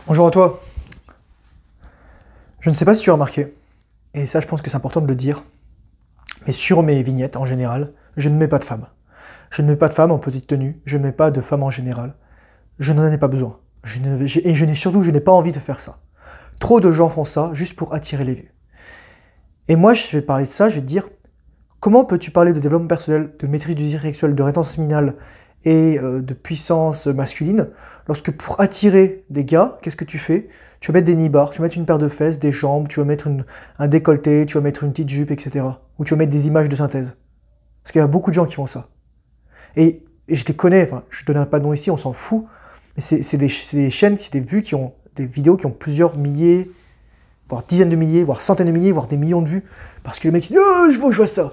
Bonjour à toi. Je ne sais pas si tu as remarqué, et ça je pense que c'est important de le dire, mais sur mes vignettes en général, je ne mets pas de femmes. Je ne mets pas de femmes en petite tenue, je ne mets pas de femmes en général. Je n'en ai pas besoin. Et surtout, je n'ai pas envie de faire ça. Trop de gens font ça juste pour attirer les vues. Et moi, je vais parler de ça, je vais te dire, comment peux-tu parler de développement personnel, de maîtrise du désir sexuel, de rétention séminale et de puissance masculine, lorsque pour attirer des gars, qu'est-ce que tu fais? Tu vas mettre des nibards, tu vas mettre une paire de fesses, des jambes, tu vas mettre un décolleté, tu vas mettre une petite jupe, etc. Ou tu vas mettre des images de synthèse. Parce qu'il y a beaucoup de gens qui font ça. Et je les connais, enfin, je ne donnerai pas de nom ici, on s'en fout. Mais c'est des chaînes, c'est des vues qui ont des vidéos qui ont plusieurs milliers, voire dizaines de milliers, voire centaines de milliers, voire des millions de vues. Parce que le mec il dit oh, je vois ça.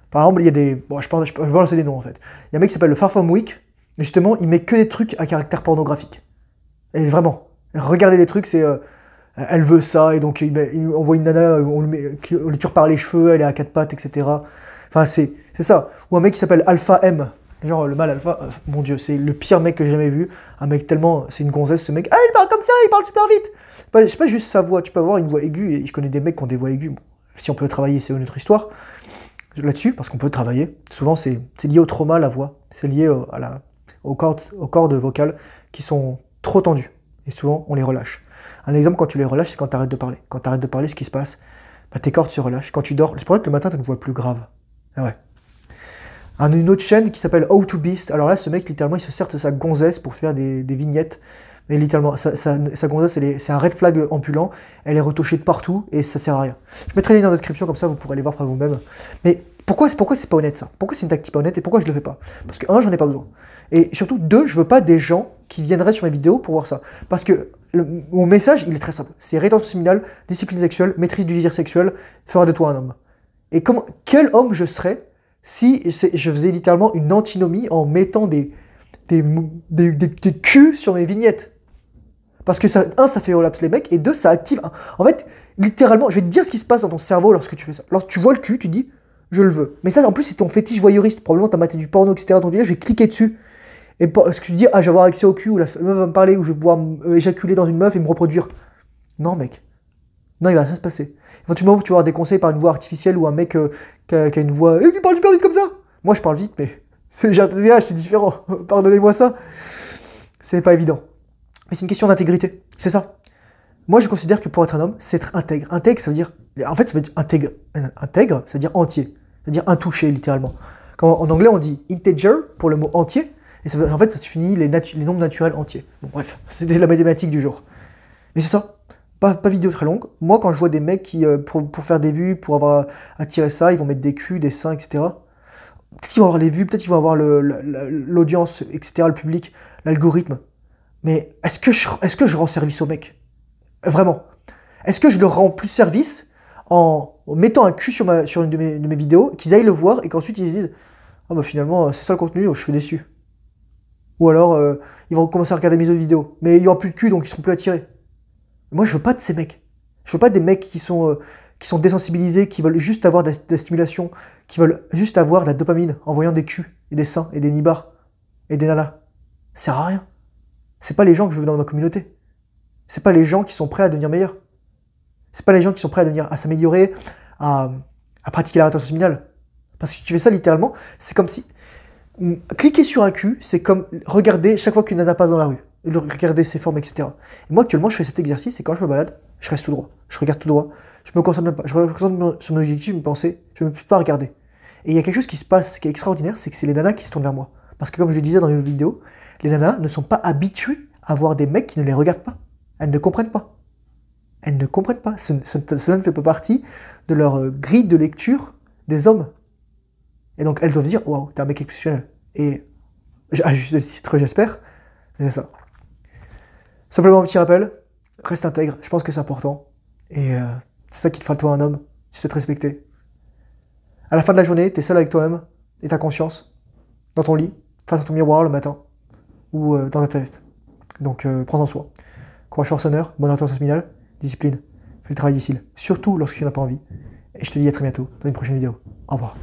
Par exemple, il y a des. Bon, je peux balancer des noms en fait. Il y a un mec qui s'appelle le Far From Week, et justement, il met que des trucs à caractère pornographique. Et vraiment, regardez les trucs, c'est. Elle veut ça, et donc il envoie une nana, on lui tire par les cheveux, elle est à quatre pattes, etc. Enfin, c'est ça. Ou un mec qui s'appelle Alpha M. Genre le mâle alpha, mon dieu, c'est le pire mec que j'ai jamais vu. Un mec tellement. C'est une gonzesse, ce mec. Ah, il parle comme ça, il parle super vite. C'est pas juste sa voix, tu peux avoir une voix aiguë, et je connais des mecs qui ont des voix aiguës. Bon, si on peut travailler, c'est une autre histoire là-dessus, parce qu'on peut travailler. Souvent, c'est lié au trauma, la voix. C'est lié aux cordes vocales qui sont trop tendues. Et souvent, on les relâche. Un exemple, quand tu les relâches, c'est quand tu arrêtes de parler. Quand tu arrêtes de parler, ce qui se passe, bah, tes cordes se relâchent. Quand tu dors, c'est pour ça que le matin, tu as une voix plus grave. Ah ouais. Une autre chaîne qui s'appelle How to Beast. Alors là, ce mec, littéralement, il se sert de sa gonzesse pour faire des vignettes. Mais littéralement, sa gonzesse, c'est un red flag ambulant. Elle est retouchée de partout et ça sert à rien. Je mettrai les liens dans la description, comme ça, vous pourrez aller voir par vous-même. Mais pourquoi c'est pas honnête ça? Pourquoi c'est une tactique pas honnête et pourquoi je le fais pas? Parce que, un, j'en ai pas besoin. Et surtout, deux, je veux pas des gens qui viendraient sur mes vidéos pour voir ça. Parce que mon message, il est très simple. C'est rétention séminale, discipline sexuelle, maîtrise du désir sexuel, fera de toi un homme. Et quel homme je serais si je faisais littéralement une antinomie en mettant des culs sur mes vignettes? Parce que ça, un, ça fait relapse les mecs, et deux, ça active. En fait, littéralement, je vais te dire ce qui se passe dans ton cerveau lorsque tu fais ça. Lorsque tu vois le cul, tu dis, je le veux. Mais ça, en plus, c'est ton fétiche voyeuriste. Probablement, t'as maté du porno, etc. Donc, je vais cliquer dessus. Et parce que tu dis, ah, je vais avoir accès au cul, ou la meuf va me parler, ou je vais pouvoir éjaculer dans une meuf et me reproduire. Non, mec. Non, il va rien se passer. Éventuellement, tu vas avoir des conseils par une voix artificielle ou un mec qui a une voix qui parle super vite comme ça. Moi, je parle vite, mais j'ai un TDAH, c'est différent. Pardonnez-moi ça. C'est pas évident. Mais c'est une question d'intégrité, c'est ça. Moi, je considère que pour être un homme, c'est être intègre. Intègre, ça veut dire... En fait, ça veut dire intègre. Intègre, ça veut dire entier. Ça veut dire intouché, littéralement. Quand, en anglais, on dit integer pour le mot entier. Et ça veut, en fait, ça finit les nombres naturels entiers. Bon, bref, c'était la mathématique du jour. Mais c'est ça. Pas vidéo très longue. Moi, quand je vois des mecs qui, pour faire des vues, pour avoir attiré ça, ils vont mettre des culs, des seins, etc. Peut-être qu'ils vont avoir les vues, peut-être qu'ils vont avoir l'audience, etc., le public, l'algorithme. Mais est-ce que je rends service au mec? Vraiment. Est-ce que je leur rends plus service en mettant un cul sur une de mes vidéos, qu'ils aillent le voir et qu'ensuite ils se disent ah bah finalement c'est ça le contenu, je suis déçu. Ou alors ils vont commencer à regarder mes autres vidéos. Mais il n'y aura plus de cul donc ils seront plus attirés. Moi je veux pas de ces mecs. Je veux pas des mecs qui sont désensibilisés, qui veulent juste avoir de la stimulation, qui veulent juste avoir de la dopamine en voyant des culs et des seins et des nibards et des nanas. Ça sert à rien. C'est pas les gens que je veux dans ma communauté. C'est pas les gens qui sont prêts à devenir meilleurs. C'est pas les gens qui sont prêts à s'améliorer, à pratiquer la rétention séminale. Parce que si tu fais ça littéralement, c'est comme si... Cliquer sur un cul, c'est comme regarder chaque fois qu'une nana passe dans la rue. Regarder ses formes, etc. Et moi, actuellement, je fais cet exercice et quand je me balade, je reste tout droit. Je regarde tout droit. Je me concentre même pas. Je me concentre sur mon objectif, mes pensées. Je ne peux pas regarder. Et il y a quelque chose qui se passe, qui est extraordinaire, c'est que c'est les nanas qui se tournent vers moi. Parce que comme je le disais dans une vidéo, les nanas ne sont pas habituées à voir des mecs qui ne les regardent pas. Elles ne comprennent pas. Elles ne comprennent pas. Cela ne fait pas partie de leur grille de lecture des hommes. Et donc elles doivent dire waouh, t'es un mec exceptionnel. Et à juste titre, j'espère, c'est ça. Simplement un petit rappel, reste intègre, je pense que c'est important. Et c'est ça qui te fera de toi un homme, si tu sais te respecter. À la fin de la journée, t'es seul avec toi-même et ta conscience, dans ton lit, face à ton miroir le matin, ou dans ta tête. Donc prends en soin. Courage forceneur, bonne rétention séminale, discipline, fais le travail difficile, surtout lorsque tu n'as pas envie. Et je te dis à très bientôt dans une prochaine vidéo. Au revoir.